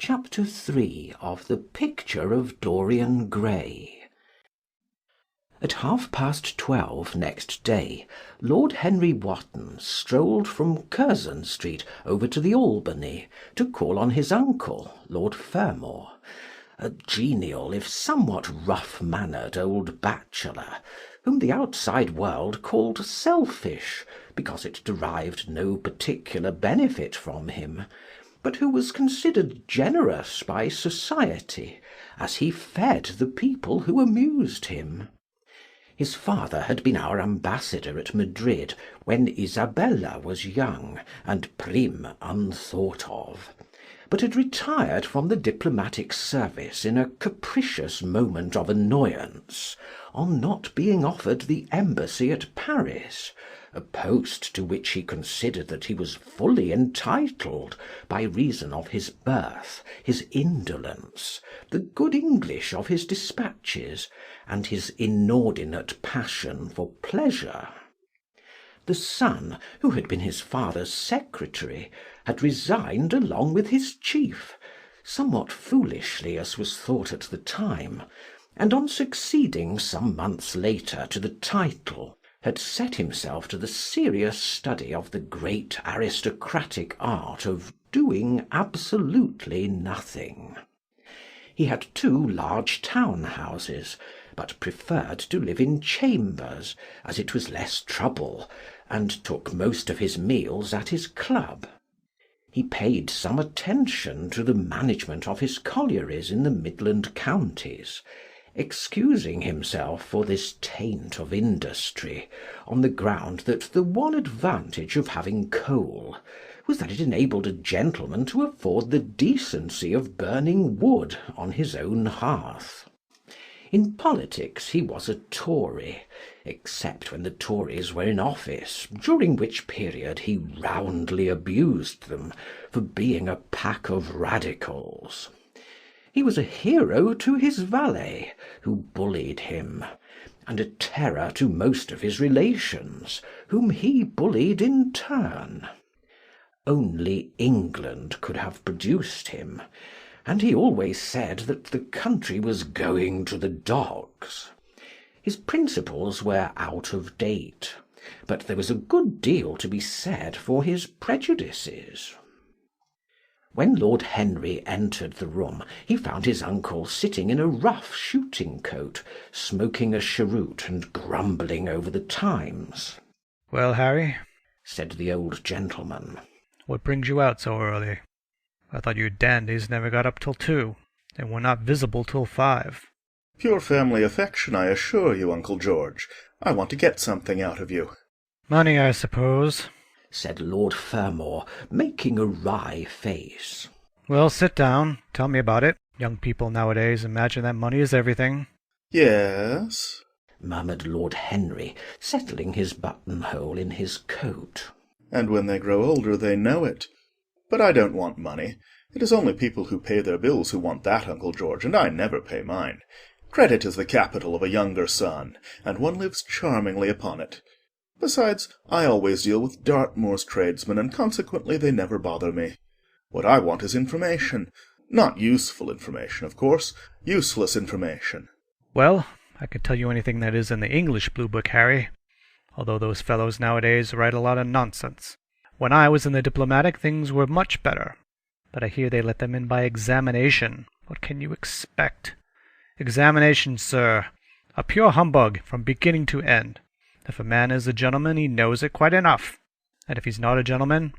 Chapter 3 of The Picture of Dorian Gray. At 12:30 next day, Lord Henry Wotton strolled from Curzon Street over to the Albany to call on his uncle, Lord Fermor, a genial if somewhat rough-mannered old bachelor, whom the outside world called selfish because it derived no particular benefit from him, but who was considered generous by society, as he fed the people who amused him. His father had been our ambassador at Madrid when Isabella was young and Prim unthought of, but had retired from the diplomatic service in a capricious moment of annoyance, on not being offered the embassy at Paris, a post to which he considered that he was fully entitled by reason of his birth, his indolence, the good English of his dispatches, and his inordinate passion for pleasure. The son, who had been his father's secretary, had resigned along with his chief, somewhat foolishly as was thought at the time, and on succeeding some months later to the title, had set himself to the serious study of the great aristocratic art of doing absolutely nothing. He had 2 large town houses, but preferred to live in chambers, as it was less trouble, and took most of his meals at his club. He paid some attention to the management of his collieries in the Midland counties, excusing himself for this taint of industry on the ground that the one advantage of having coal was that it enabled a gentleman to afford the decency of burning wood on his own hearth. In politics he was a Tory, except when the Tories were in office, during which period he roundly abused them for being a pack of radicals. He was a hero to his valet, who bullied him, and a terror to most of his relations, whom he bullied in turn. Only England could have produced him, and he always said that the country was going to the dogs. His principles were out of date, but there was a good deal to be said for his prejudices. When Lord Henry entered the room, he found his uncle sitting in a rough shooting coat, smoking a cheroot and grumbling over the Times. "Well, Harry," said the old gentleman, "what brings you out so early? I thought you dandies never got up till 2, and were not visible till 5. Pure family affection, I assure you, Uncle George. I want to get something out of you." "Money, I suppose," said Lord Fermor, making a wry face. "Well, sit down. Tell me about it. Young people nowadays imagine that money is everything." "Yes," murmured Lord Henry, settling his buttonhole in his coat. "and when they grow older they know it. But I don't want money. It is only people who pay their bills who want that, Uncle George, and I never pay mine. Credit is the capital of a younger son, and one lives charmingly upon it. Besides, I always deal with Dartmoor's tradesmen, and consequently they never bother me. What I want is information. Not useful information, of course. Useless information." "Well, I can tell you anything that is in the English Blue Book, Harry, although those fellows nowadays write a lot of nonsense. When I was in the diplomatic, things were much better. But I hear they let them in by examination. What can you expect? Examination, sir. A pure humbug from beginning to end. If a man is a gentleman, he knows it quite enough. And if he's not a gentleman,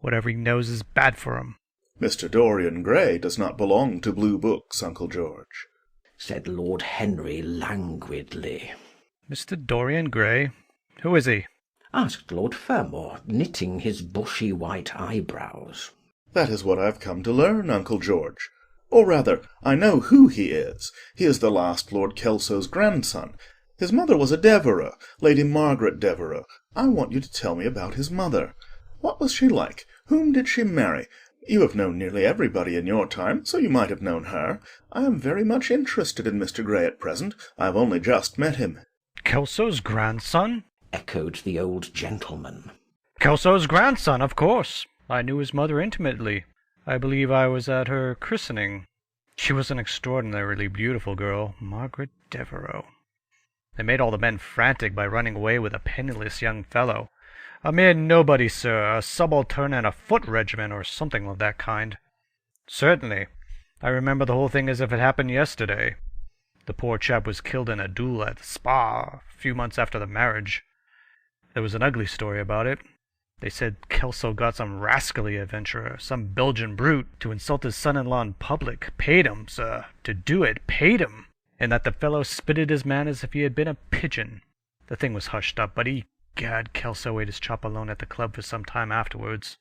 whatever he knows is bad for him." "Mr. Dorian Gray does not belong to blue books, Uncle George," said Lord Henry languidly. "Mr. Dorian Gray? Who is he?" asked Lord Fermor, knitting his bushy white eyebrows. "That is what I've come to learn, Uncle George. Or rather, I know who he is. He is the last Lord Kelso's grandson. His mother was a Devereux, Lady Margaret Devereux. I want you to tell me about his mother. What was she like? Whom did she marry? You have known nearly everybody in your time, so you might have known her. I am very much interested in Mr. Gray at present. I have only just met him." "Kelso's grandson?" echoed the old gentleman. "Kelso's grandson, of course. I knew his mother intimately. I believe I was at her christening. She was an extraordinarily beautiful girl, Margaret Devereux. They made all the men frantic by running away with a penniless young fellow. A mere nobody, sir, a subaltern in a foot regiment or something of that kind. Certainly. I remember the whole thing as if it happened yesterday. The poor chap was killed in a duel at Spa a few months after the marriage. There was an ugly story about it. They said Kelso got some rascally adventurer, some Belgian brute, to insult his son-in-law in public. Paid him, sir, to do it, paid him. And that the fellow spitted his man as if he had been a pigeon. The thing was hushed up, but Gad, Kelso ate his chop alone at the club for some time afterwards.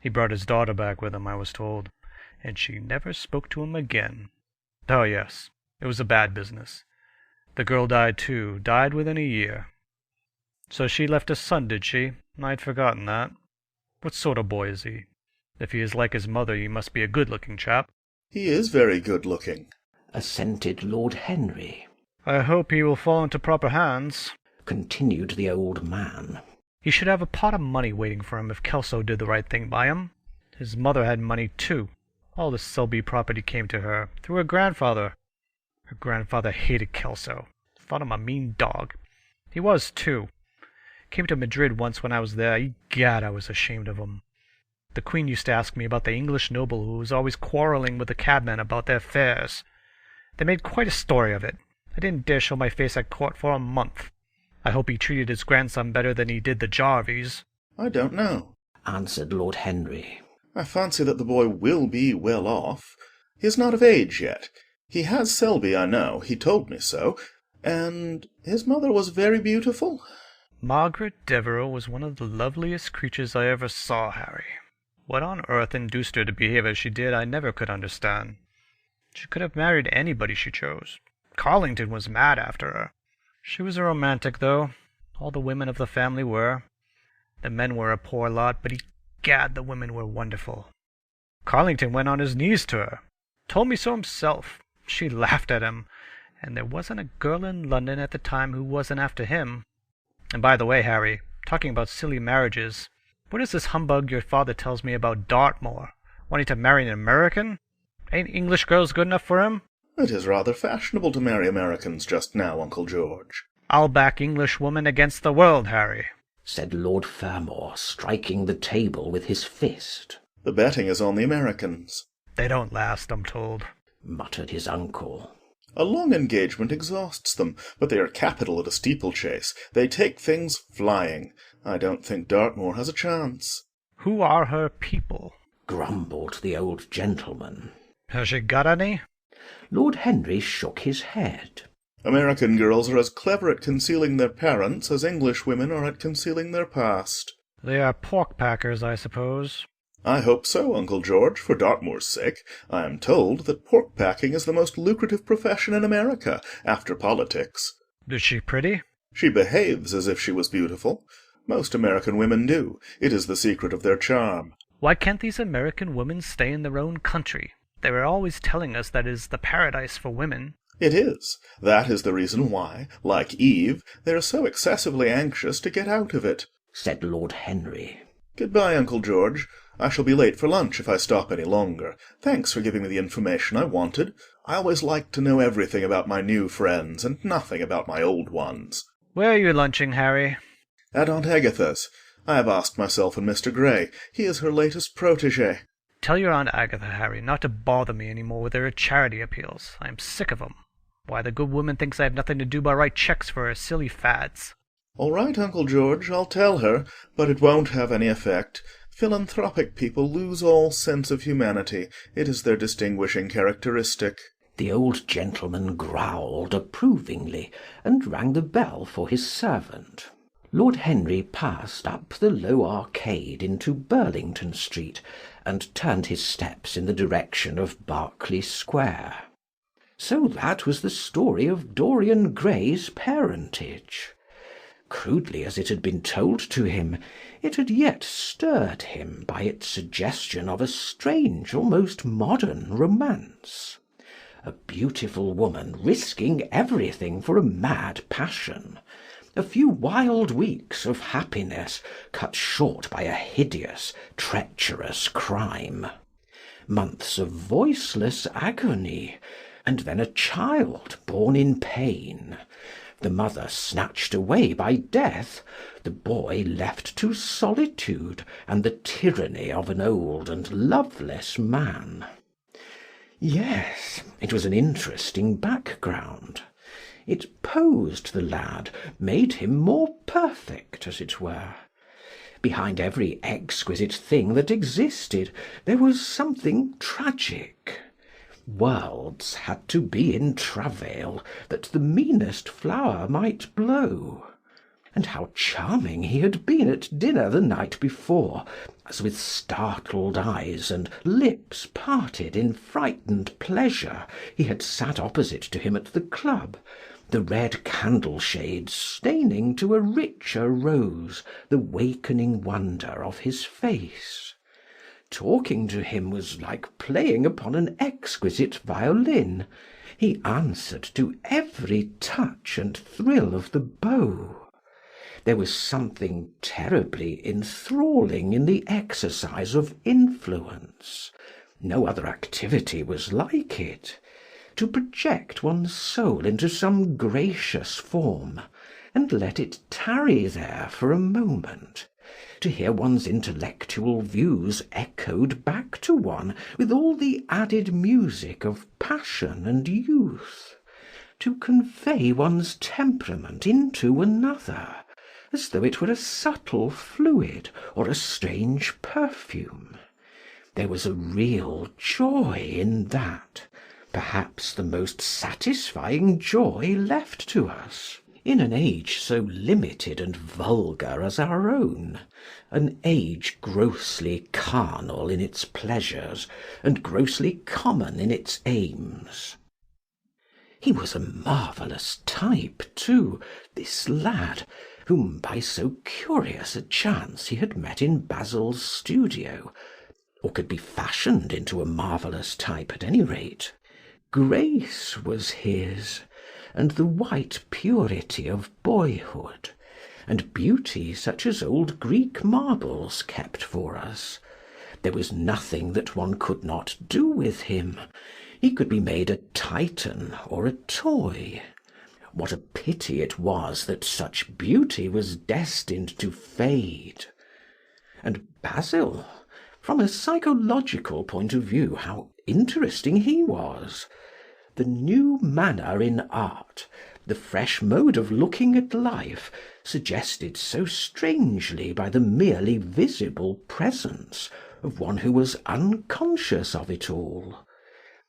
He brought his daughter back with him, I was told, and she never spoke to him again. Oh, yes, it was a bad business. The girl died, too, died within a year. So she left a son, did she? I'd forgotten that. What sort of boy is he? If he is like his mother, he must be a good-looking chap. He is very good-looking, assented Lord Henry. I hope he will fall into proper hands, continued the old man. He should have a pot of money waiting for him if Kelso did the right thing by him. His mother had money, too. All the Selby property came to her, through her grandfather. Her grandfather hated Kelso, thought him a mean dog. He was, too. Came to Madrid once when I was there. Egad, I was ashamed of him. The Queen used to ask me about the English noble who was always quarrelling with the cabmen about their fares. They made quite a story of it. I didn't dare show my face at court for a month. I hope he treated his grandson better than he did the Jarvies. I don't know, answered Lord Henry. I fancy that the boy will be well off. He is not of age yet. He has Selby, I know. He told me so. And his mother was very beautiful? Margaret Devereux was one of the loveliest creatures I ever saw, Harry. What on earth induced her to behave as she did, I never could understand. She could have married anybody she chose. Carlington was mad after her. She was a romantic, though. All the women of the family were. The men were a poor lot, but egad, the women were wonderful. Carlington went on his knees to her. Told me so himself. She laughed at him. And there wasn't a girl in London at the time who wasn't after him. And by the way, Harry, talking about silly marriages, what is this humbug your father tells me about Dartmoor? Wanting to marry an American? Ain't English girls good enough for him? It is rather fashionable to marry Americans just now, Uncle George. I'll back English woman against the world, Harry, said Lord Fermor, striking the table with his fist. The betting is on the Americans. They don't last, I'm told, muttered his uncle. A long engagement exhausts them, but they are capital at a steeplechase. They take things flying. I don't think Dartmoor has a chance. Who are her people? Grumbled the old gentleman. Has she got any? Lord Henry shook his head. American girls are as clever at concealing their parents as English women are at concealing their past. They are pork-packers, I suppose. I hope so, Uncle George, for Dartmoor's sake. I am told that pork-packing is the most lucrative profession in America, after politics. Is she pretty? She behaves as if she was beautiful. Most American women do. It is the secret of their charm. Why can't these American women stay in their own country? They were always telling us that it is the paradise for women. It is. That is the reason why, like Eve, they are so excessively anxious to get out of it, said Lord Henry. Goodbye, Uncle George. I shall be late for lunch if I stop any longer. Thanks for giving me the information I wanted. I always like to know everything about my new friends, and nothing about my old ones. Where are you lunching, Harry? At Aunt Agatha's. I have asked myself and Mr. Gray. He is her latest protégé. Tell your Aunt Agatha, Harry, not to bother me any more with her charity appeals. I am sick of 'em. Why, the good woman thinks I have nothing to do but write checks for her silly fads. All right, Uncle George, I'll tell her, but it won't have any effect. Philanthropic people lose all sense of humanity. It is their distinguishing characteristic. The old gentleman growled approvingly, and rang the bell for his servant. Lord Henry passed up the low arcade into Burlington Street, and turned his steps in the direction of Berkeley Square. So that was the story of Dorian Gray's parentage. Crudely as it had been told to him, it had yet stirred him by its suggestion of a strange, almost modern romance. A beautiful woman risking everything for a mad passion, a few wild weeks of happiness cut short by a hideous, treacherous crime. months of voiceless agony, and then a child born in pain, the mother snatched away by death, the boy left to solitude and the tyranny of an old and loveless man. Yes, it was an interesting background. It posed the lad, made him more perfect, as it were. Behind every exquisite thing that existed there was something tragic. Worlds had to be in travail that the meanest flower might blow. And how charming he had been at dinner the night before, as with startled eyes and lips parted in frightened pleasure he had sat opposite to him at the club, the red candle-shades staining to a richer rose the wakening wonder of his face. Talking to him was like playing upon an exquisite violin. He answered to every touch and thrill of the bow. There was something terribly enthralling in the exercise of influence. No other activity was like it. To project one's soul into some gracious form, and let it tarry there for a moment, to hear one's intellectual views echoed back to one with all the added music of passion and youth, to convey one's temperament into another, as though it were a subtle fluid or a strange perfume. There was a real joy in that, perhaps the most satisfying joy left to us, in an age so limited and vulgar as our own, an age grossly carnal in its pleasures, and grossly common in its aims. He was a marvellous type, too, this lad, whom by so curious a chance he had met in Basil's studio, or could be fashioned into a marvellous type at any rate. Grace was his, and the white purity of boyhood, and beauty such as old Greek marbles kept for us. There was nothing that one could not do with him. He could be made a Titan or a toy. What a pity it was that such beauty was destined to fade. And Basil, from a psychological point of view, how interesting he was! The new manner in art, the fresh mode of looking at life, suggested so strangely by the merely visible presence of one who was unconscious of it all.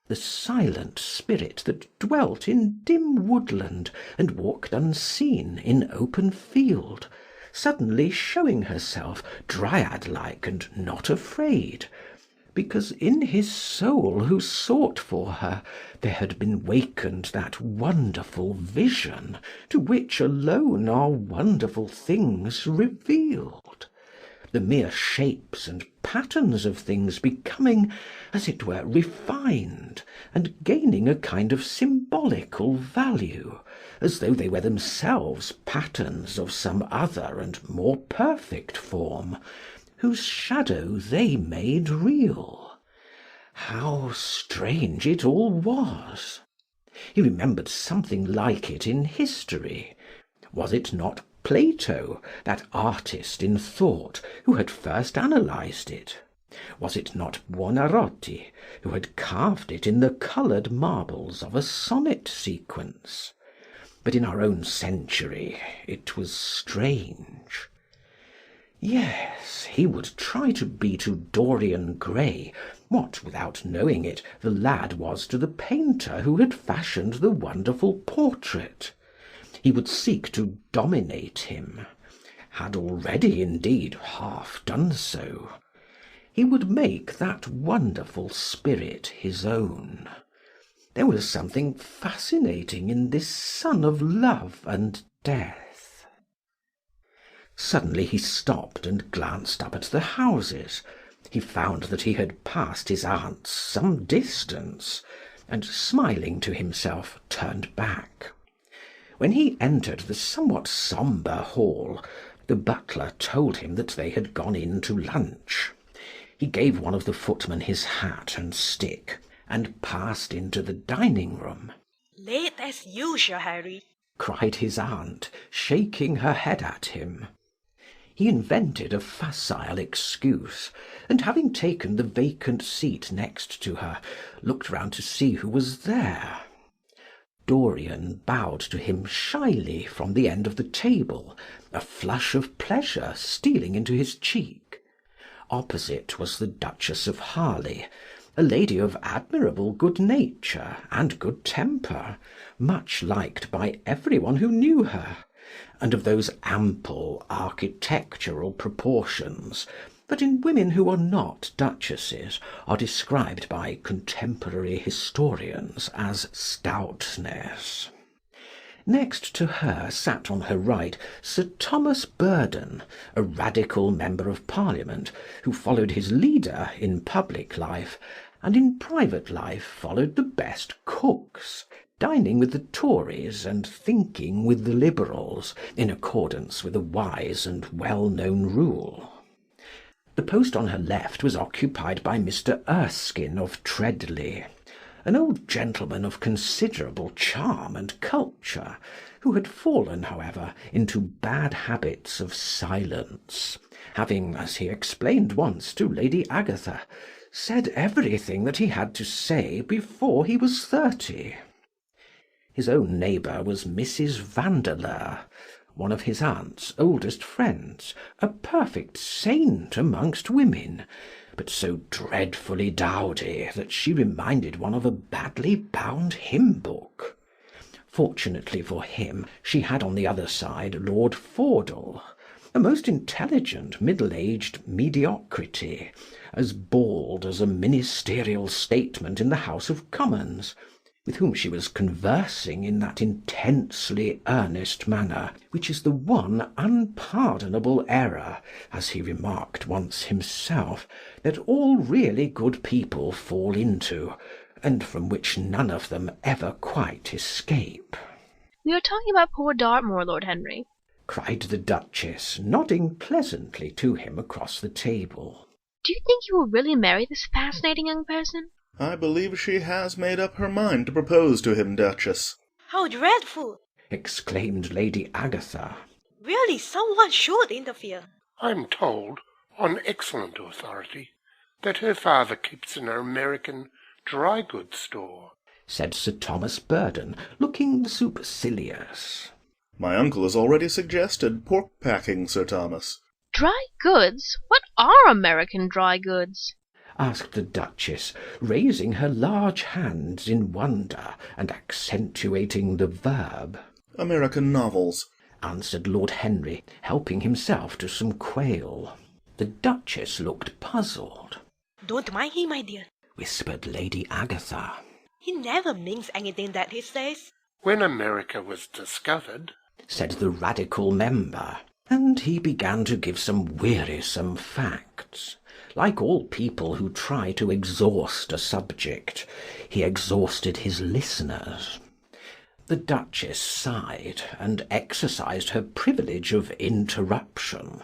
The silent spirit that dwelt in dim woodland and walked unseen in open field, suddenly showing herself dryad-like and not afraid, because in his soul who sought for her there had been wakened that wonderful vision to which alone are wonderful things revealed, the mere shapes and patterns of things becoming, as it were, refined, and gaining a kind of symbolical value, as though they were themselves patterns of some other and more perfect form, whose shadow they made real. How strange it all was! He remembered something like it in history. Was it not Plato, that artist in thought, who had first analysed it? Was it not Buonarroti, who had carved it in the coloured marbles of a sonnet sequence? But in our own century it was strange. Yes, he would try to be to Dorian Gray what, without knowing it, the lad was to the painter who had fashioned the wonderful portrait. He would seek to dominate him, had already indeed half done so. He would make that wonderful spirit his own. There was something fascinating in this son of love and death. Suddenly he stopped and glanced up at the houses. He found that he had passed his aunt's some distance, and smiling to himself, turned back. When he entered the somewhat sombre hall, the butler told him that they had gone in to lunch. He gave one of the footmen his hat and stick, and passed into the dining-room. "Late as usual, Harry," cried his aunt, shaking her head at him. He invented a facile excuse, and having taken the vacant seat next to her, looked round to see who was there. Dorian bowed to him shyly from the end of the table, a flush of pleasure stealing into his cheek. Opposite was the Duchess of Harley, a lady of admirable good nature and good temper, much liked by everyone who knew her, and of those ample architectural proportions that in women who are not duchesses are described by contemporary historians as stoutness. Next to her sat on her right Sir Thomas Burdon, a radical member of Parliament, who followed his leader in public life, and in private life followed the best cooks, dining with the Tories and thinking with the Liberals, in accordance with a wise and well-known rule. The post on her left was occupied by Mr. Erskine of Treadley, an old gentleman of considerable charm and culture, who had fallen, however, into bad habits of silence, having, as he explained once to Lady Agatha, said everything that he had to say before he was 30. His own neighbour was Mrs. Vandeleur, one of his aunt's oldest friends, a perfect saint amongst women, but so dreadfully dowdy that she reminded one of a badly bound hymn-book. Fortunately for him, she had on the other side Lord Fordle, a most intelligent middle-aged mediocrity, as bald as a ministerial statement in the House of Commons, with whom she was conversing in that intensely earnest manner which is the one unpardonable error, as he remarked once himself, that all really good people fall into, and from which none of them ever quite escape. "We are talking about poor Dartmoor, Lord Henry," cried the Duchess, nodding pleasantly to him across the table. "Do you think you will really marry this fascinating young person?" I believe she has made up her mind to propose to him, Duchess. "How dreadful! exclaimed Lady Agatha. Really, someone should interfere." I'm told, on excellent authority, that her father keeps an American dry goods store, said Sir Thomas Burdon, looking supercilious. My uncle has already suggested pork-packing, Sir Thomas. "Dry goods? What are American dry goods?" asked the Duchess, raising her large hands in wonder and accentuating the verb. American novels, answered Lord Henry, helping himself to some quail. The Duchess looked puzzled. "Don't mind him, my dear. Whispered Lady Agatha. He never means anything that he says." when America was discovered, said the Radical member, and he began to give some wearisome facts. Like all people who try to exhaust a subject, he exhausted his listeners. The Duchess sighed and exercised her privilege of interruption.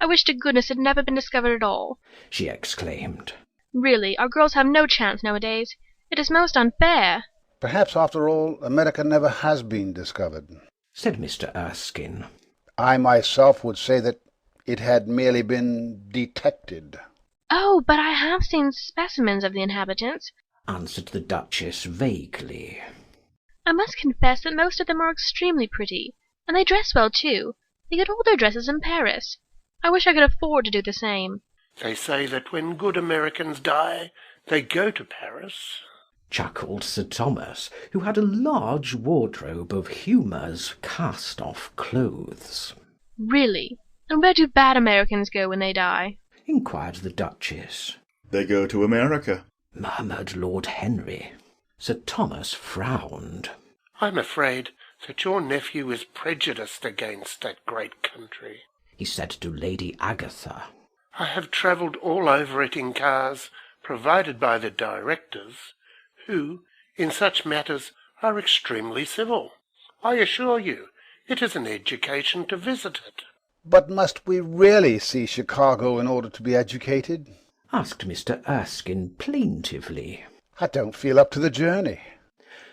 "I wish to goodness it had never been discovered at all," she exclaimed. "Really, our girls have no chance nowadays. It is most unfair." Perhaps, after all, America never has been discovered, said Mr. Erskine. I myself would say that it had merely been detected. "Oh, but I have seen specimens of the inhabitants," answered the Duchess vaguely. "I must confess that most of them are extremely pretty, and they dress well too. They get all their dresses in Paris. I wish I could afford to do the same." they say that when good Americans die, they go to Paris. Chuckled Sir Thomas, who had a large wardrobe of Humour's cast-off clothes. "Really? And where do bad Americans go when they die?" inquired the Duchess. They go to America, murmured Lord Henry. Sir Thomas frowned. I'm afraid that your nephew is prejudiced against that great country, he said to Lady Agatha. I have travelled all over it in cars provided by the directors, who, in such matters, are extremely civil. I assure you, it is an education to visit it. But must we really see Chicago in order to be educated? asked Mr. Erskine plaintively. I don't feel up to the journey.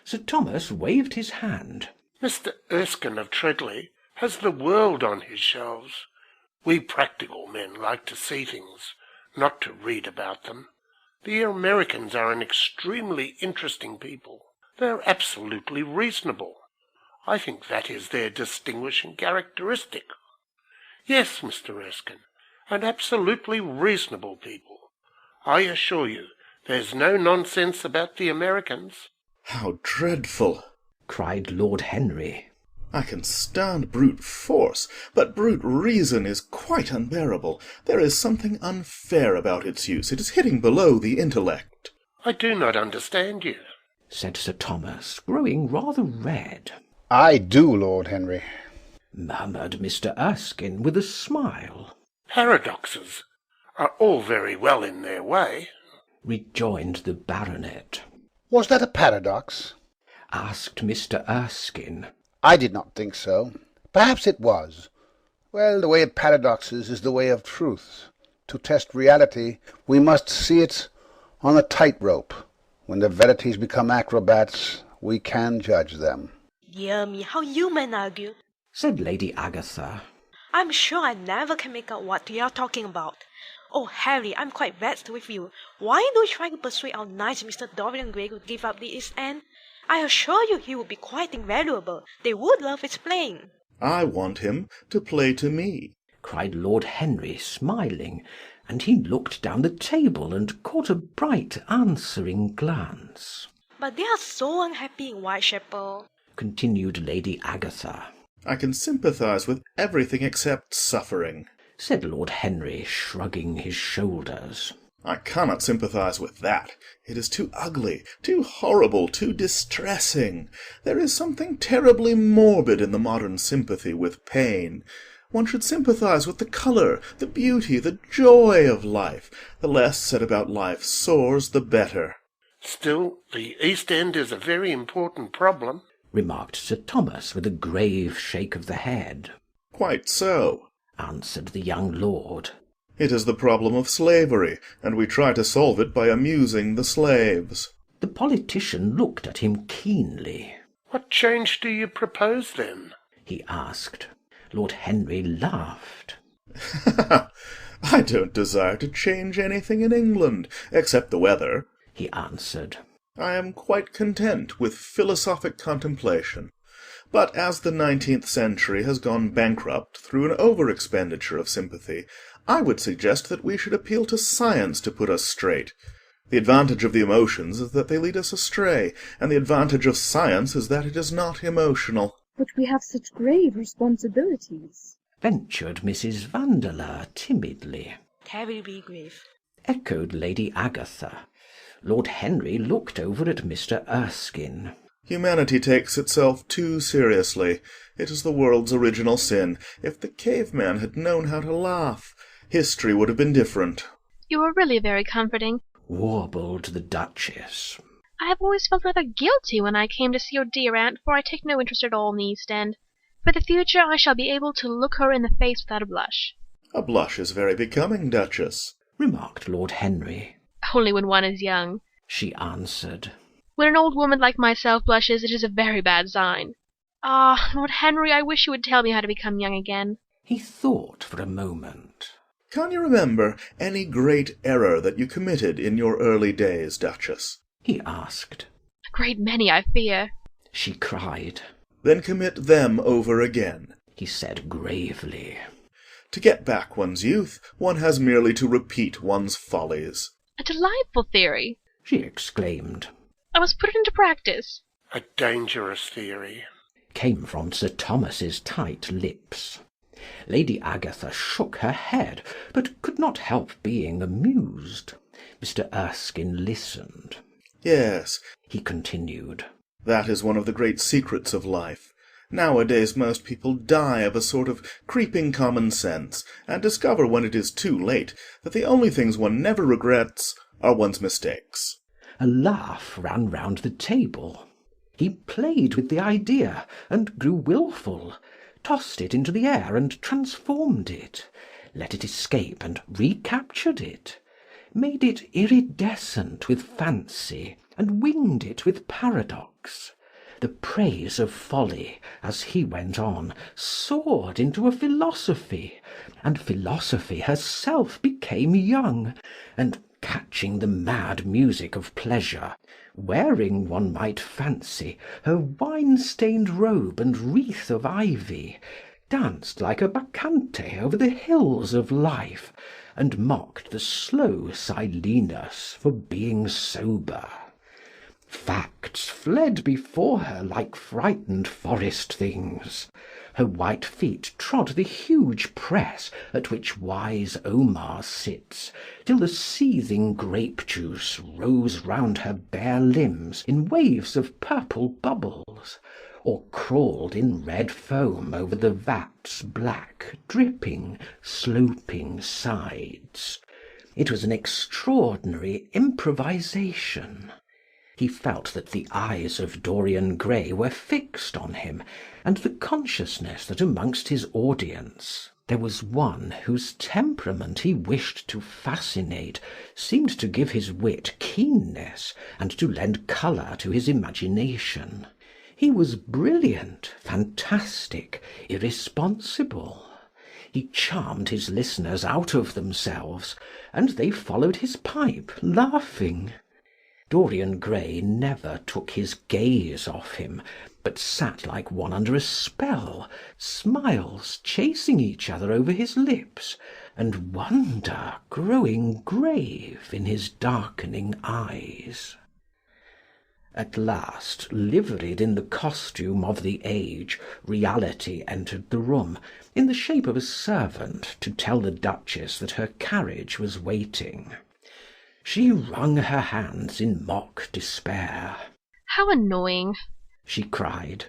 Sir Thomas waved his hand. Mr. Erskine of Treadley has the world on his shelves. We practical men like to see things, not to read about them. The Americans are an extremely interesting people. They're absolutely reasonable. I think that is their distinguishing characteristic. Yes, Mr. Erskine, an absolutely reasonable people. I assure you, there's no nonsense about the Americans. How dreadful! Cried Lord Henry. I can stand brute force, but brute reason is quite unbearable. There is something unfair about its use. It is hitting below the intellect. I do not understand you, said Sir Thomas, growing rather red. I do, Lord Henry, murmured Mr. Erskine with a smile. Paradoxes are all very well in their way, rejoined the baronet. Was that a paradox? Asked Mr. Erskine. I did not think so. Perhaps it was. Well, the way of paradoxes is the way of truth. To test reality, we must see it on a tightrope. When the verities become acrobats, we can judge them. Dear me, how you men argue. Said Lady Agatha. I'm sure I never can make out what you're talking about. Oh, Harry, I'm quite vexed with you. Why don't you try to persuade our nice Mr. Dorian Gray to give up the East End? I assure you he would be quite invaluable. They would love his playing. I want him to play to me, cried Lord Henry, smiling, and he looked down the table and caught a bright answering glance. But they are so unhappy in Whitechapel, continued Lady Agatha. I can sympathise with everything except suffering, said Lord Henry, shrugging his shoulders. I cannot sympathise with that. It is too ugly, too horrible, too distressing. There is something terribly morbid in the modern sympathy with pain. One should sympathise with the colour, the beauty, the joy of life. The less said about life's sores, the better. Still, the East End is a very important problem, remarked Sir Thomas with a grave shake of the head. Quite so, answered the young lord. It is the problem of slavery, and we try to solve it by amusing the slaves. The politician looked at him keenly. What change do you propose, then? He asked. Lord Henry laughed. I don't desire to change anything in England, except the weather, he answered. I am quite content with philosophic contemplation. But as the 19th century has gone bankrupt through an over-expenditure of sympathy, I would suggest that we should appeal to science to put us straight. The advantage of the emotions is that they lead us astray, and the advantage of science is that it is not emotional. But we have such grave responsibilities, ventured Mrs. Vandeleur timidly. Terribly grave, echoed Lady Agatha. Lord Henry looked over at Mr. Erskine. Humanity takes itself too seriously. It is the world's original sin. If the caveman had known how to laugh, history would have been different. You are really very comforting, warbled the Duchess. I have always felt rather guilty when I came to see your dear aunt, for I take no interest at all in the East End. For the future I shall be able to look her in the face without a blush. A blush is very becoming, Duchess, remarked Lord Henry. Only when one is young, she answered. When an old woman like myself blushes, it is a very bad sign. Ah, Lord Henry, I wish you would tell me how to become young again. He thought for a moment. Can you remember any great error that you committed in your early days, Duchess? He asked. A great many, I fear, she cried. Then commit them over again, he said gravely. To get back one's youth, one has merely to repeat one's follies. A delightful theory, she exclaimed. I must put it into practice. A dangerous theory, came from Sir Thomas's tight lips. Lady Agatha shook her head, but could not help being amused. Mr. Erskine listened. Yes, he continued. That is one of the great secrets of life. Nowadays most people die of a sort of creeping common sense, and discover when it is too late that the only things one never regrets are one's mistakes. A laugh ran round the table. He played with the idea, and grew wilful, tossed it into the air and transformed it, let it escape and recaptured it. made it iridescent with fancy, and winged it with paradox. The praise of folly, as he went on, soared into a philosophy, and philosophy herself became young, and, catching the mad music of pleasure, wearing, one might fancy, her wine-stained robe and wreath of ivy, danced like a bacchante over the hills of life, and mocked the slow Silenus for being sober. Facts fled before her like frightened forest things. Her white feet trod the huge press at which wise Omar sits, till the seething grape juice rose round her bare limbs in waves of purple bubbles, or crawled in red foam over the vat's black, dripping, sloping sides. It was an extraordinary improvisation. He felt that the eyes of Dorian Gray were fixed on him, and the consciousness that amongst his audience there was one whose temperament he wished to fascinate seemed to give his wit keenness and to lend colour to his imagination. He was brilliant, fantastic, irresponsible. He charmed his listeners out of themselves, and they followed his pipe, laughing. Dorian Gray never took his gaze off him, but sat like one under a spell, smiles chasing each other over his lips, and wonder growing grave in his darkening eyes. At last, liveried in the costume of the age, reality entered the room, in the shape of a servant, to tell the Duchess that her carriage was waiting. She wrung her hands in mock despair. How annoying, she cried.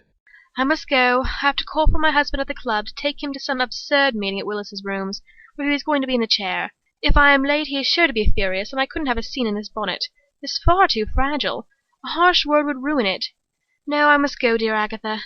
I must go. I have to call for my husband at the club to take him to some absurd meeting at Willis's rooms, where he is going to be in the chair. If I am late he is sure to be furious, and I couldn't have a scene in this bonnet. It is far too fragile. A harsh word would ruin it. No, I must go, dear Agatha.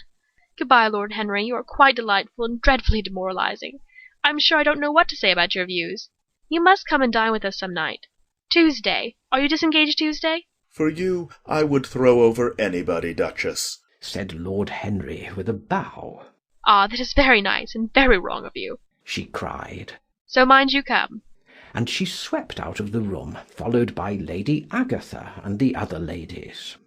Good-bye, Lord Henry. You are quite delightful and dreadfully demoralizing. I'm sure I don't know what to say about your views. You must come and dine with us some night. Tuesday. Are you disengaged Tuesday? For you, I would throw over anybody, Duchess, said Lord Henry with a bow. Ah, that is very nice and very wrong of you, she cried. So mind you come. And she swept out of the room, followed by Lady Agatha and the other ladies.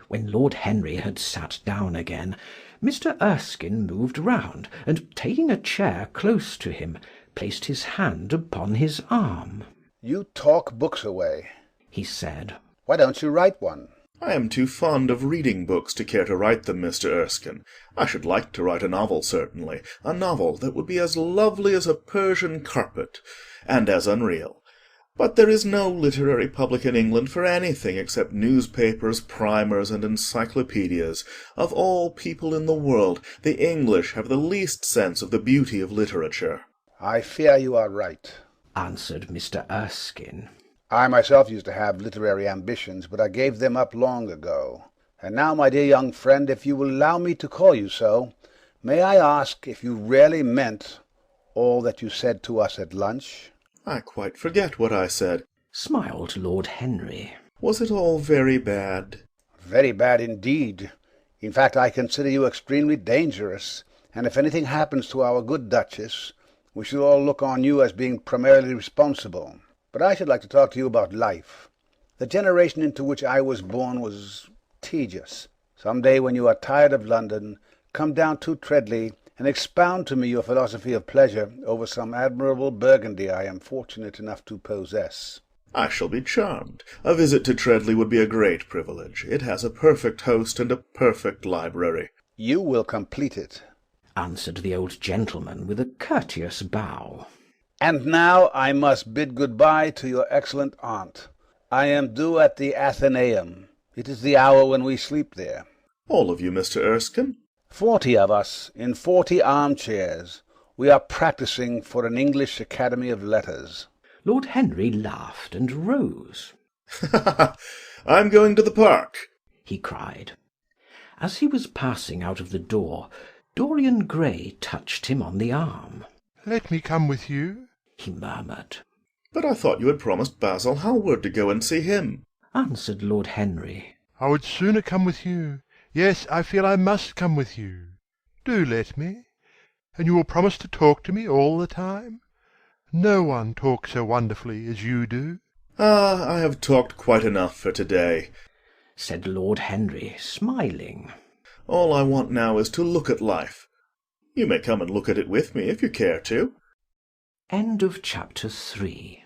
When Lord Henry had sat down again, Mr. Erskine moved round, and taking a chair close to him, placed his hand upon his arm. You talk books away, he said. Why don't you write one? I am too fond of reading books to care to write them, Mr. Erskine. I should like to write a novel, certainly, a novel that would be as lovely as a Persian carpet, and as unreal. But there is no literary public in England for anything except newspapers, primers, and encyclopedias. Of all people in the world, the English have the least sense of the beauty of literature. I fear you are right, answered Mr. Erskine. I myself used to have literary ambitions, but I gave them up long ago. And now, my dear young friend, if you will allow me to call you so, may I ask if you really meant all that you said to us at lunch? I quite forget what I said, smiled Lord Henry. Was it all very bad? Very bad indeed. In fact, I consider you extremely dangerous, and if anything happens to our good Duchess, we should all look on you as being primarily responsible. But I should like to talk to you about life. The generation into which I was born was tedious. Some day when you are tired of London, come down to Treadley and expound to me your philosophy of pleasure over some admirable Burgundy I am fortunate enough to possess. I shall be charmed. A visit to Treadley would be a great privilege. It has a perfect host and a perfect library. You will complete it, answered the old gentleman with a courteous bow. And now I must bid good-bye to your excellent aunt. I am due at the Athenaeum. It is the hour when we sleep there. All of you, Mr. Erskine? 40 of us, in 40 armchairs. We are practising for an English Academy of Letters. Lord Henry laughed and rose. I'm going to the park, he cried. As he was passing out of the door, Dorian Gray touched him on the arm. Let me come with you, he murmured. But I thought you had promised Basil Hallward to go and see him, answered Lord Henry. I would sooner come with you. Yes, I feel I must come with you. Do let me. And you will promise to talk to me all the time? No one talks so wonderfully as you do. Ah, I have talked quite enough for today, said Lord Henry, smiling. All I want now is to look at life. You may come and look at it with me if you care to. End of chapter 3.